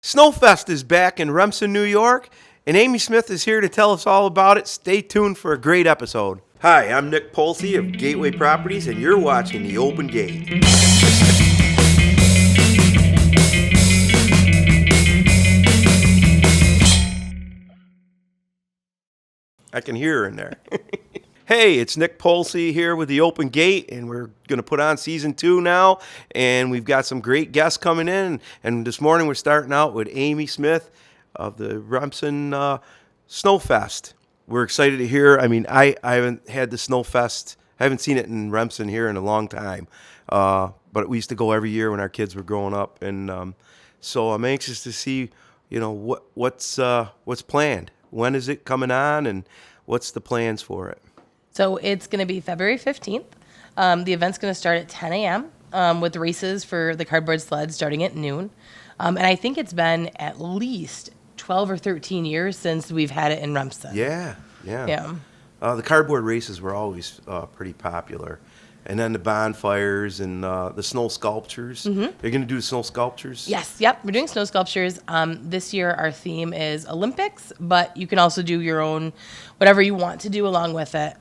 Snowfest is back in Remsen, New York, and Amy Smith is here to tell us all about it. Stay tuned for a great episode. Hi, I'm Nick Polce of Gateway Properties, and you're watching The Open Gate. I can hear her in there. Hey, it's Nick Polce here with The Open Gate, and we're going to put on season 2 now, and we've got some great guests coming in, and this morning we're starting out with Amy Smith of the Remsen Snow Fest. We're excited to hear. I mean, I haven't had the Snow Fest. I haven't seen it in Remsen here in a long time, but we used to go every year when our kids were growing up, and so I'm anxious to see, what's planned. When is it coming on, and what's the plans for it? So it's going to be February 15th. The event's going to start at 10 a.m. With races for the cardboard sleds starting at noon. And I think it's been at least 12 or 13 years since we've had it in Remsen. Yeah. The cardboard races were always pretty popular. And then the bonfires and the snow sculptures. Mm-hmm. They're going to do the snow sculptures? Yes, yep. We're doing snow sculptures. This year our theme is Olympics, but you can also do your own, whatever you want to do along with it.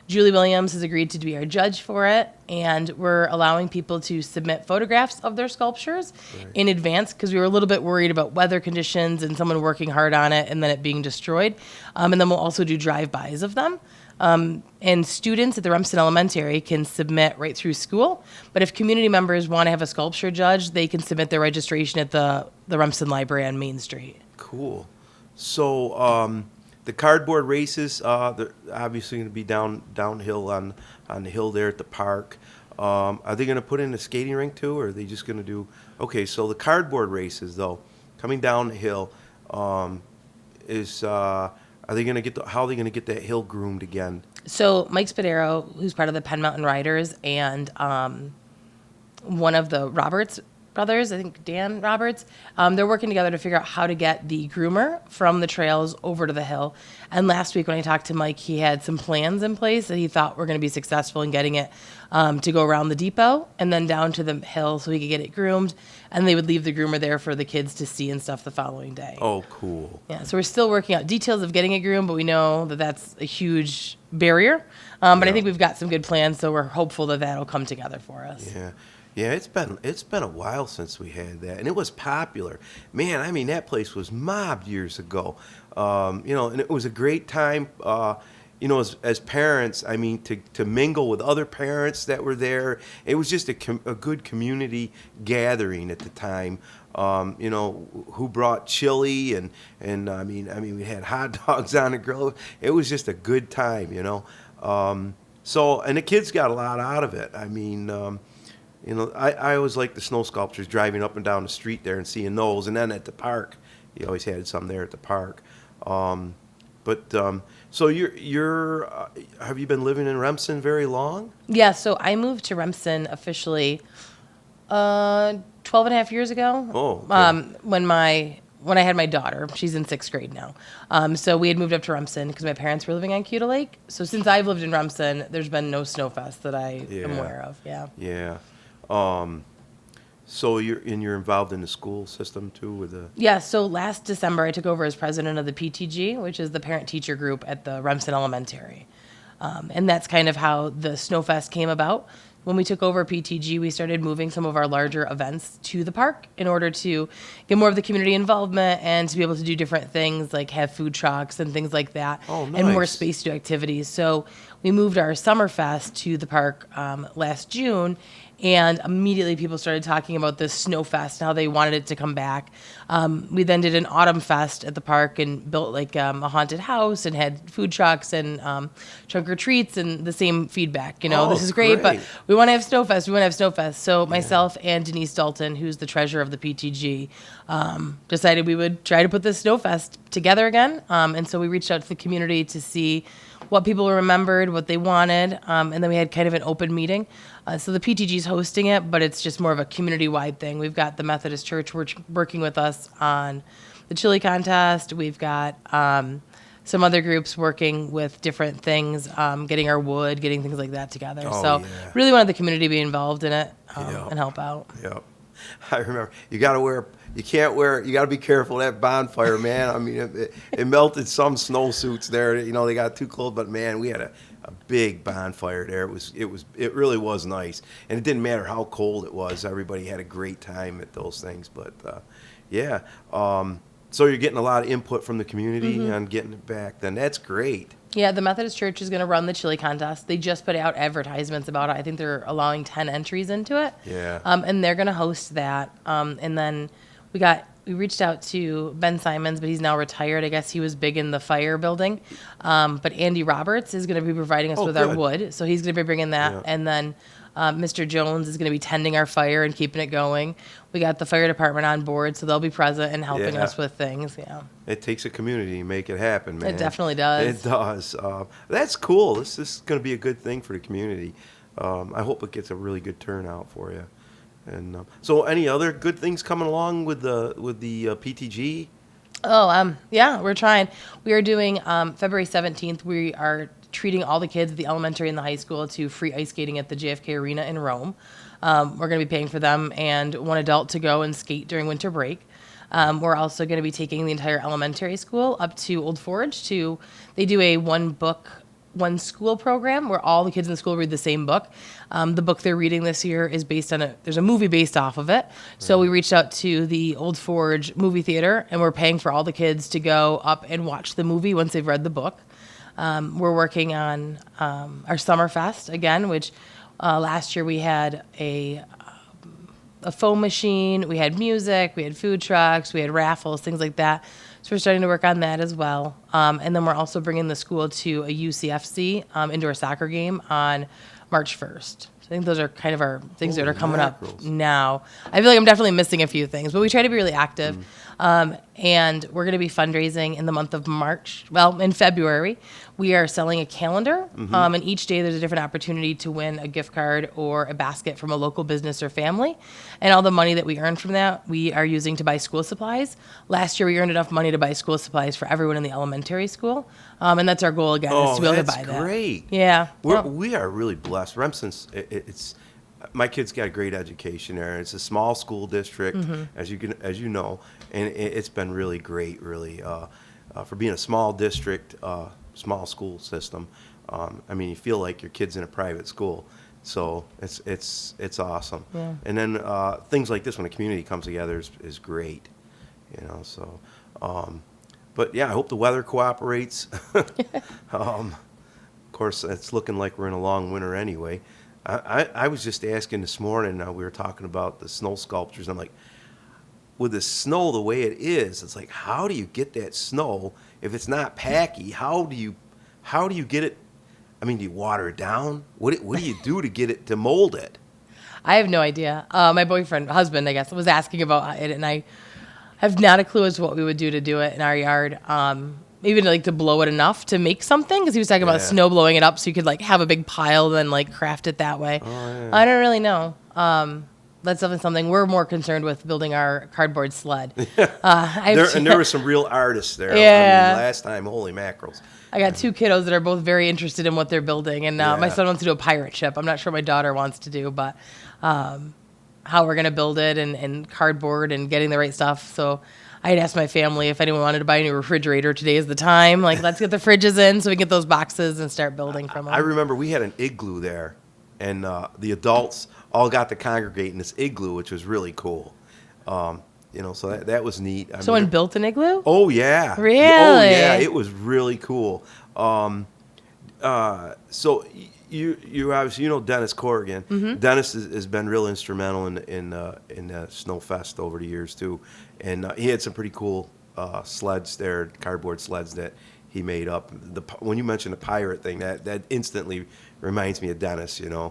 Julie Williams has agreed to be our judge for it, and we're allowing people to submit photographs of their sculptures in advance because we were a little bit worried about weather conditions and someone working hard on it and then it being destroyed. And then we'll also do drive-bys of them. And students at the Remsen Elementary can submit right through school. But if community members want to have a sculpture judge, they can submit their registration at the Remsen Library on Main Street. Cool. So the cardboard races, they're obviously going to be downhill on the hill there at the park. Are they going to put in a skating rink too, or are they just going to do? Okay, so the cardboard races though, coming down the hill, are they going to how are they going to get that hill groomed again? So Mike Spadero, who's part of the Penn Mountain Riders, and one of the Roberts brothers, I think Dan Roberts, they're working together to figure out how to get the groomer from the trails over to the hill. And last week when I talked to Mike, he had some plans in place that he thought were going to be successful in getting it to go around the depot and then down to the hill so he could get it groomed. And they would leave the groomer there for the kids to see and stuff the following day. Oh, cool. Yeah, so we're still working out details of getting it groomed, but we know that that's a huge barrier. But I think we've got some good plans, so we're hopeful that that'll come together for us. Yeah, it's been a while since we had that, and it was popular. Man, I mean, that place was mobbed years ago. And it was a great time. As parents, I mean, to mingle with other parents that were there. It was just a good community gathering at the time. Who brought chili and I mean, we had hot dogs on the grill. It was just a good time, and the kids got a lot out of it. I mean. I always liked the snow sculptures, driving up and down the street there and seeing those. And then at the park, you always had some there at the park. So you're have you been living in Remsen very long? Yeah, so I moved to Remsen officially 12 and a half years ago. Oh, okay. When I had my daughter. She's in 6th grade now. So we had moved up to Remsen because my parents were living on Cuda Lake. So since I've lived in Remsen, there's been no Snowfest that I am aware of. Yeah. So you're involved in the school system too with the. Yeah. So last December I took over as president of the PTG, which is the parent-teacher group at the Remsen Elementary, and that's kind of how the Snowfest came about. When we took over PTG, we started moving some of our larger events to the park in order to get more of the community involvement and to be able to do different things like have food trucks and things like that. Oh, nice. And more space to do activities. So we moved our Summerfest to the park last June, and immediately people started talking about this Snowfest and how they wanted it to come back. We then did an Autumn Fest at the park and built like a haunted house and had food trucks and trunk or treats and the same feedback. This is great, but we want to have Snowfest. So myself and Denise Dalton, who's the treasurer of the PTG, decided we would try to put this Snowfest together again. And so we reached out to the community to see what people remembered, what they wanted, and then we had kind of an open meeting. So the PTG is hosting it, but it's just more of a community-wide thing. We've got the Methodist Church working with us on the chili contest. We've got some other groups working with different things, getting our wood, getting things like that together. Really wanted the community to be involved in it and help out. Yep. I remember you got to wear You can't wear. You got to be careful of that bonfire, man. I mean, it melted some snowsuits there. You know, they got too close, but man, we had a big bonfire there. It really was nice, and it didn't matter how cold it was. Everybody had a great time at those things. But yeah, so you're getting a lot of input from the community on getting it back. Then that's great. Yeah, the Methodist Church is going to run the chili contest. They just put out advertisements about it. I think they're allowing 10 entries into it. Yeah. And they're going to host that. And then we reached out to Ben Simons, but he's now retired. I guess he was big in the fire building. But Andy Roberts is going to be providing us with our wood. So he's going to be bringing that. Yeah. And then Mr. Jones is going to be tending our fire and keeping it going. We got the fire department on board, so they'll be present and helping us with things. Yeah. It takes a community to make it happen, man. It definitely does. It does. That's cool. This is going to be a good thing for the community. I hope it gets a really good turnout for you. And so, any other good things coming along with the PTG? Oh, yeah, we're trying. We are doing February 17th. We are treating all the kids at the elementary and the high school to free ice skating at the JFK Arena in Rome. We're going to be paying for them and one adult to go and skate during winter break. We're also going to be taking the entire elementary school up to Old Forge they do a one school program where all the kids in the school read the same book. The book they're reading this year is based on there's a movie based off of it. So we reached out to the Old Forge movie theater and we're paying for all the kids to go up and watch the movie once they've read the book. We're working on our Summer Fest again, which last year we had a foam machine, we had music, we had food trucks, we had raffles, things like that. So we're starting to work on that as well. And then we're also bringing the school to a UCFC indoor soccer game on March 1st. So I think those are kind of our things that are coming up now. I feel like I'm definitely missing a few things, but we try to be really active. And we're going to be fundraising in the month of March. Well, in February, we are selling a calendar. And each day there's a different opportunity to win a gift card or a basket from a local business or family. And all the money that we earn from that, we are using to buy school supplies. Last year, we earned enough money to buy school supplies for everyone in the elementary school. And that's our goal again, is to be able to buy that. Oh, that's great. Yeah. We are really blessed. Remsen's, my kids got a great education there. It's a small school district, as you know, and it's been really great, really, for being a small district, small school system. I mean, you feel like your kid's in a private school, so it's awesome. Yeah. And then things like this, when a community comes together, is great, you know. So, but yeah, I hope the weather cooperates. Of course, it's looking like we're in a long winter anyway. I was just asking this morning, we were talking about the snow sculptures. I'm like, with the snow the way it is, it's like, how do you get that snow if it's not packy? How do you get it? I mean, do you water it down? What do you do to get it to mold it? I have no idea. My husband, I guess, was asking about it, and I have not a clue as to what we would do to do it in our yard. Even like to blow it enough to make something, because he was talking about snow blowing it up so you could like have a big pile and then like craft it that way. Oh, yeah. I don't really know. That's definitely something we're more concerned with, building our cardboard sled. There were some real artists there. Yeah. I mean, last time, holy mackerels. I got two kiddos that are both very interested in what they're building, and my son wants to do a pirate ship. I'm not sure what my daughter wants to do, but how we're going to build it and cardboard and getting the right stuff. So I had asked my family if anyone wanted to buy a new refrigerator. Today is the time. Like, let's get the fridges in so we can get those boxes and start building from them. I remember we had an igloo there, and the adults all got to congregate in this igloo, which was really cool. So that was neat. Someone built an igloo? Oh, yeah. Really? Oh, yeah. It was really cool. So you obviously, Dennis Corrigan. Mm-hmm. Dennis has been real instrumental in Snow Fest over the years, too. And he had some pretty cool sleds there, cardboard sleds that he made up. When you mentioned the pirate thing, that instantly reminds me of Dennis, Yeah,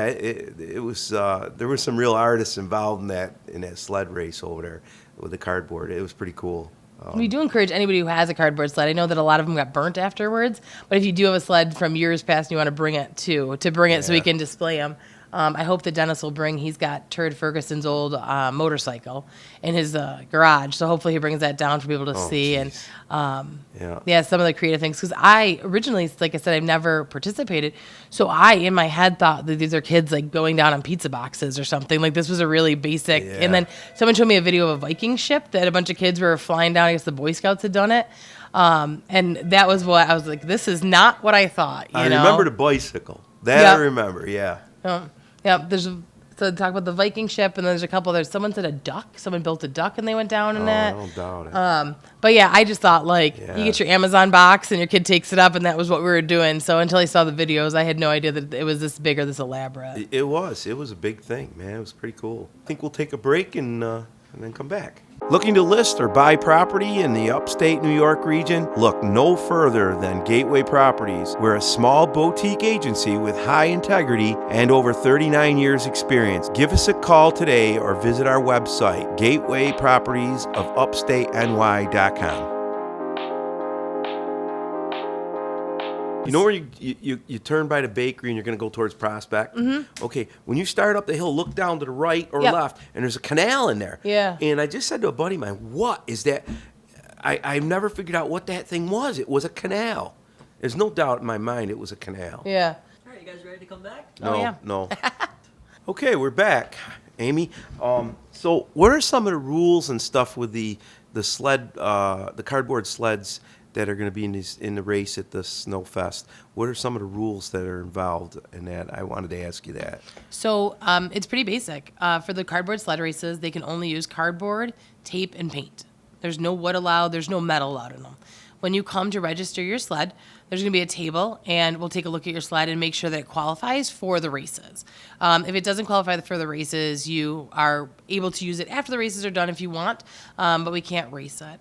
it was. There were some real artists involved in that sled race over there with the cardboard. It was pretty cool. We do encourage anybody who has a cardboard sled. I know that a lot of them got burnt afterwards, but if you do have a sled from years past and you want to bring it so we can display them, I hope that Dennis will bring. He's got Turd Ferguson's old motorcycle in his garage, so hopefully he brings that down for people to see. Geez. And Yeah. yeah, some of the creative things. Because I originally, like I said, I've never participated, so I in my head thought that these are kids like going down on pizza boxes or something. Like this was a really basic. Yeah. And then someone showed me a video of a Viking ship that a bunch of kids were flying down. I guess the Boy Scouts had done it. And that was what I was like, this is not what I thought. You know? remember the bicycle. That Yep. I remember, yeah. Yeah, so talk about the Viking ship, and there's a couple. Someone said a duck. Someone built a duck, and they went down in I it. don't doubt it. But yeah, I just thought like Yeah. you get your Amazon box, and your kid takes it up, and that was what we were doing. So until I saw the videos, I had no idea that it was this big or this elaborate. It was. It was a big thing, man. It was pretty cool. I think we'll take a break and then come back. Looking to list or buy property in the upstate New York region? Look no further than Gateway Properties. We're a small boutique agency with high integrity and over 39 years experience. Give us a call today or visit our website, gatewaypropertiesofupstateny.com. You know where you turn by the bakery and you're going to go towards Prospect? Mm-hmm. Okay, when you start up the hill, look down to the right or Yep. left, and there's a canal in there. Yeah. And I just said to a buddy of mine, what is that? I've never figured out what that thing was. It was a canal. There's no doubt in my mind it was a canal. Yeah. All right, you guys ready to come back? No, Oh, yeah. no. Okay, we're back, Amy. So what are some of the rules and stuff with the sled, the cardboard sleds that are going to be in the race at the Snow Fest? What are some of the rules that are involved in that? I wanted to ask you that. So it's pretty basic. For the cardboard sled races, they can only use cardboard, tape, and paint. There's no wood allowed. There's no metal allowed in them. When you come to register your sled, there's going to be a table, and we'll take a look at your sled and make sure that it qualifies for the races. If it doesn't qualify for the races, you are able to use it after the races are done if you want, but we can't race it.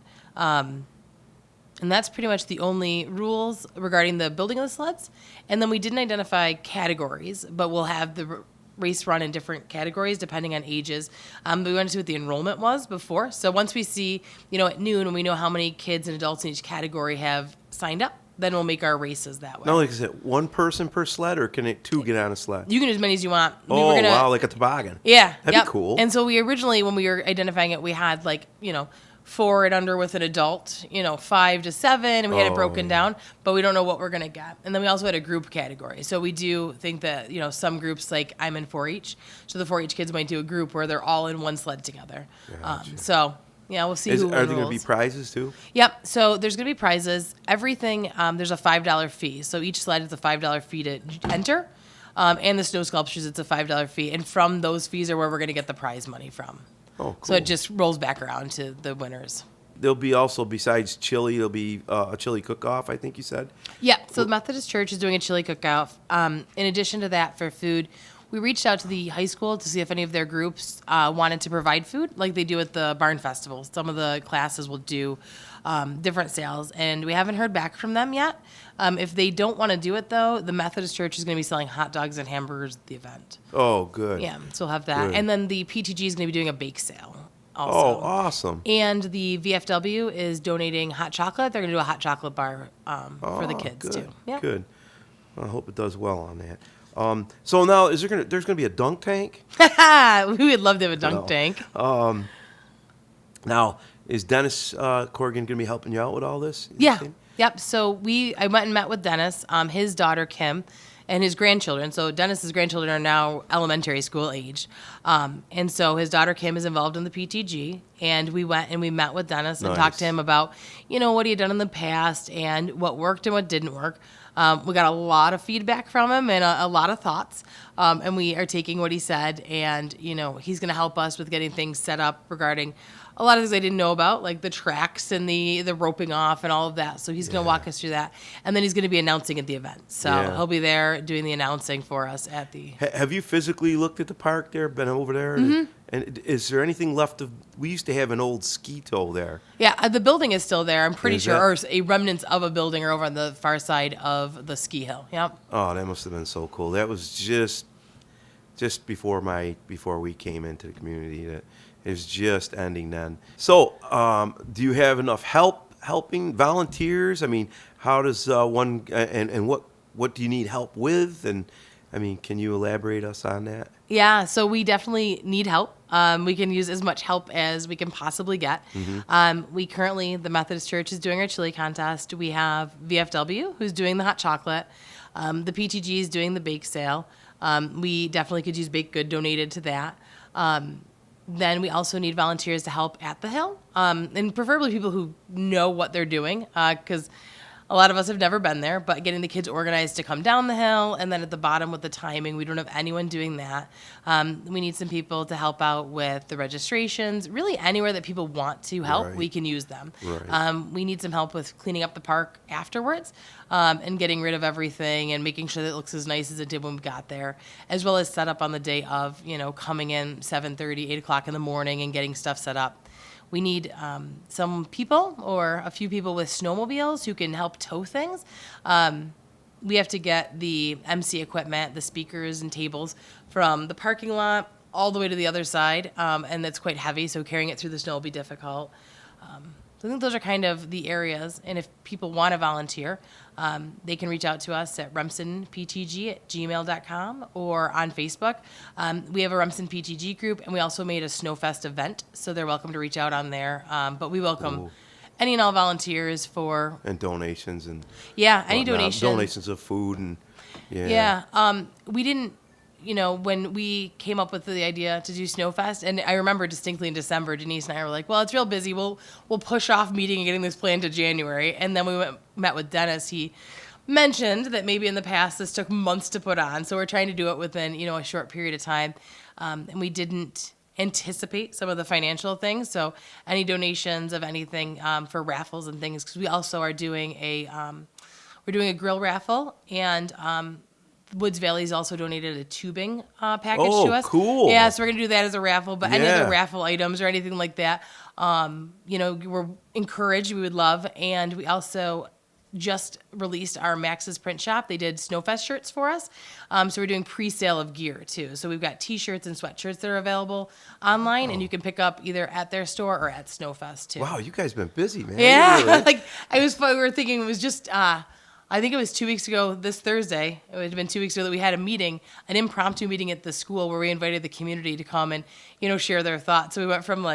And that's pretty much the only rules regarding the building of the sleds. And then we didn't identify categories, but we'll have the race run in different categories depending on ages. But we wanted to see what the enrollment was before. So once we see, at noon, and we know how many kids and adults in each category have signed up, then we'll make our races that way. No, like is it one person per sled, or can it two get on a sled? You can do as many as you want. Oh, wow, like a toboggan. Yeah. That'd yep. be cool. And so we originally, when we were identifying it, we had 4 and under with an adult, 5 to 7, and we had it broken down, but we don't know what we're going to get. And then we also had a group category. So we do think that, some groups, like I'm in 4-H, so the 4-H kids might do a group where they're all in one sled together. Gotcha. We'll see Are who there going to enrolls. be prizes too? Yep. So there's going to be prizes. Everything, there's a $5 fee. So each sled is a $5 fee to enter. And the snow sculptures, it's a $5 fee. And from those fees are where we're going to get the prize money from. Oh, cool. So it just rolls back around to the winners. There'll be also, besides chili, there'll be a chili cook-off, I think you said? Yeah, so the Methodist Church is doing a chili cook-off. In addition to that, for food, we reached out to the high school to see if any of their groups wanted to provide food, like they do at the Barn Festival. Some of the classes will do different sales, and we haven't heard back from them yet. If they don't want to do it, though, the Methodist Church is going to be selling hot dogs and hamburgers at the event. Oh, good. Yeah, so we'll have that. Good. And then the PTG is going to be doing a bake sale also. Oh, awesome. And the VFW is donating hot chocolate. They're going to do a hot chocolate bar for the kids, good, too. Yeah. Good. I hope it does well on that. So now, there's going to be a dunk tank? We would love to have a dunk No. tank. Now, is Dennis Corrigan going to be helping you out with all this? Yeah. Yep. So I went and met with Dennis, his daughter Kim, and his grandchildren. So Dennis's grandchildren are now elementary school age, and so his daughter Kim is involved in the PTG. And we went and we met with Dennis and talked to him about, what he had done in the past and what worked and what didn't work. We got a lot of feedback from him and a lot of thoughts, and we are taking what he said, and he's going to help us with getting things set up regarding a lot of things I didn't know about, like the tracks and the roping off and all of that. So he's going to walk us through that, and then he's going to be announcing at the event. So he'll be there doing the announcing for us at the. Have you physically looked at the park there? Been over there? Mm-hmm. And is there anything left of? We used to have an old ski tow there. Yeah, the building is still there. I'm pretty Is sure, that- or a remnants of a building are over on the far side of the ski hill. Yep. Oh, that must have been so cool. That was just before we came into the community. That it was just ending then. So, do you have enough helping volunteers? I mean, how does one and what do you need help with? And I mean, can you elaborate us on that? Yeah, so we definitely need help. We can use as much help as we can possibly get. We currently, the Methodist Church is doing our chili contest. We have VFW, who's doing the hot chocolate. The PTG is doing the bake sale. We definitely could use baked good donated to that. Then we also need volunteers to help at the hill, and preferably people who know what they're doing, because a lot of us have never been there, but getting the kids organized to come down the hill, and then at the bottom with the timing, we don't have anyone doing that. We need some people to help out with the registrations. Really, anywhere that people want to help, Right. we can use them. Right. We need some help with cleaning up the park afterwards, and getting rid of everything and making sure that it looks as nice as it did when we got there, as well as set up on the day of, coming in 7:30, 8 o'clock in the morning and getting stuff set up. We need some people or a few people with snowmobiles who can help tow things. We have to get the MC equipment, the speakers and tables from the parking lot all the way to the other side, and that's quite heavy, so carrying it through the snow will be difficult. So I think those are kind of the areas, and if people want to volunteer, they can reach out to us at remsenptg@gmail.com or on Facebook. We have a Remsen PTG group, and we also made a Snowfest event, so they're welcome to reach out on there. But we welcome Ooh. any and all volunteers for, And donations and any whatnot. donations. Donations of food and We didn't, when we came up with the idea to do Snowfest, and I remember distinctly in December, Denise and I were like, well, it's real busy. We'll push off meeting and getting this planned to January. And then we met with Dennis. He mentioned that maybe in the past this took months to put on. So we're trying to do it within, a short period of time. And we didn't anticipate some of the financial things. So any donations of anything for raffles and things, because we also are doing we're doing a grill raffle, and Woods Valley's also donated a tubing package to us. Cool. Yeah, so we're going to do that as a raffle. But any Yeah. other raffle items or anything like that, we're encouraged, we would love. And we also just released our Max's Print Shop. They did Snowfest shirts for us. So we're doing pre-sale of gear, too. So we've got T-shirts and sweatshirts that are available online, and you can pick up either at their store or at Snowfest, too. wow, you guys been busy, man. Yeah, Really. we were thinking it was just, I think it was 2 weeks ago this Thursday. It would have been 2 weeks ago that we had a meeting, an impromptu meeting at the school where we invited the community to come and, share their thoughts. So we went from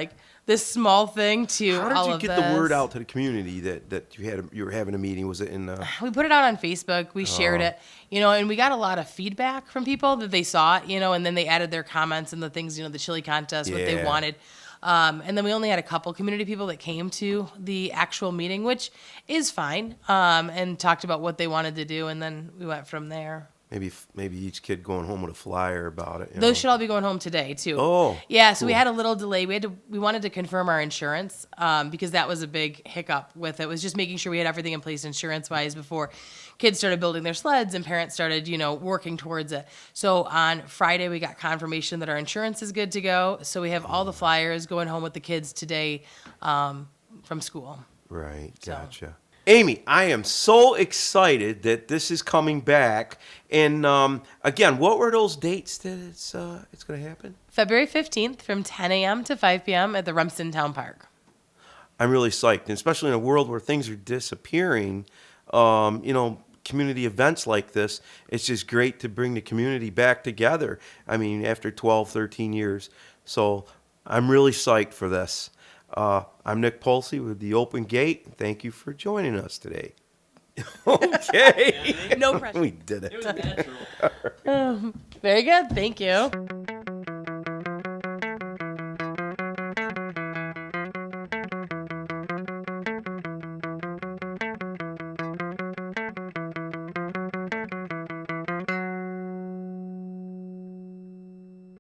this small thing to How all did you of get this. the word out to the community that you were having a meeting? Was it in? We put it out on Facebook. We shared it, and we got a lot of feedback from people that they saw it, and then they added their comments and the things, the chili contest, what they Yeah. wanted. And then we only had a couple community people that came to the actual meeting, which is fine, and talked about what they wanted to do, and then we went from there. Maybe each kid going home with a flyer about it. Those should all be going home today too. Oh, yeah. So we cool. had a little delay. We wanted to confirm our insurance because that was a big hiccup with it. Was just making sure we had everything in place insurance wise before kids started building their sleds and parents started working towards it. So on Friday we got confirmation that our insurance is good to go. So we have all the flyers going home with the kids today from school. Right, So. gotcha. Amy, I am so excited that this is coming back. And again, what were those dates that it's going to happen? February 15th from 10 a.m. to 5 p.m. at the Remsen Town Park. I'm really psyched, and especially in a world where things are disappearing. Community events like this, it's just great to bring the community back together. I mean, after 12, 13 years. So I'm really psyched for this. I'm Nick Polce with The Open Gate. Thank you for joining us today. Okay. No pressure. We did it. It was natural. Very good. Thank you.